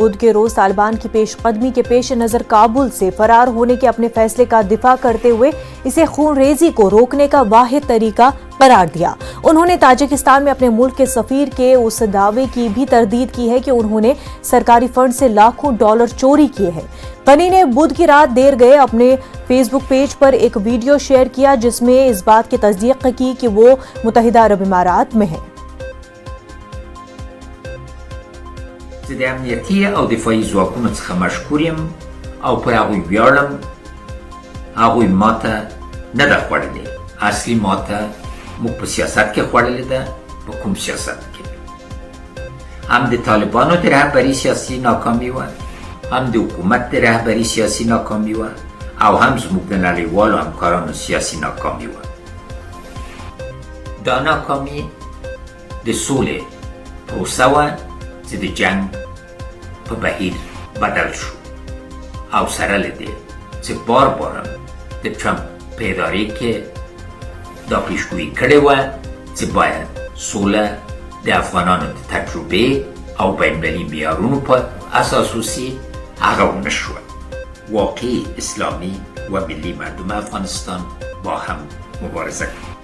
बुध के रोज तालिबान की पेशकदमी के पेश नजर काबुल से फरार होने के अपने फैसले का दिफा करते हुए इसे खूनरेजी को रोकने का वाहिद तरीका करार दिया। उन्होंने ताजिकिस्तान में अपने मुल्क के सफीर के उस दावे की भी तरदीद की है कि उन्होंने सरकारी फंड से लाखों डॉलर चोरी किए हैं। गनी ने बुध की रात देर गए अपने फेसबुक पेज पर एक वीडियो शेयर किया जिसमें इस बात की तस्दीक की कि वो मुत्तहिदा अरब इमारात में है। زه د امنیتي او دفاعي ځواکونو څخه مشکور یم او پر هغوی ویاړم. هغوی ماته نه ده خوړلې، اصلي ماته موږ په سیاست کې خوړلې ده. په کوم سیاست کې؟ هم د طالبانو د رهبري سیاسي ناکامي وه، هم د حکومت د رهبري سیاسي ناکامي وه، او هم زموږ د نړیوالو همکارانو سیاسي ناکامي وه. دا ناکامي د سولې پروسه وه چې د جنگ په بهیر بدل شو او سره له دې چې بار بارم د ټرمپ په ادارې کې دا پیشګویي کړې وه چې باید سوله د افغانانو د تجربې او بین‌المللي معیارونو په اساس وسي. هغه ونه شوه. واقعي اسلامي و ملي مردم افغانستان با هم مبارزه کړي.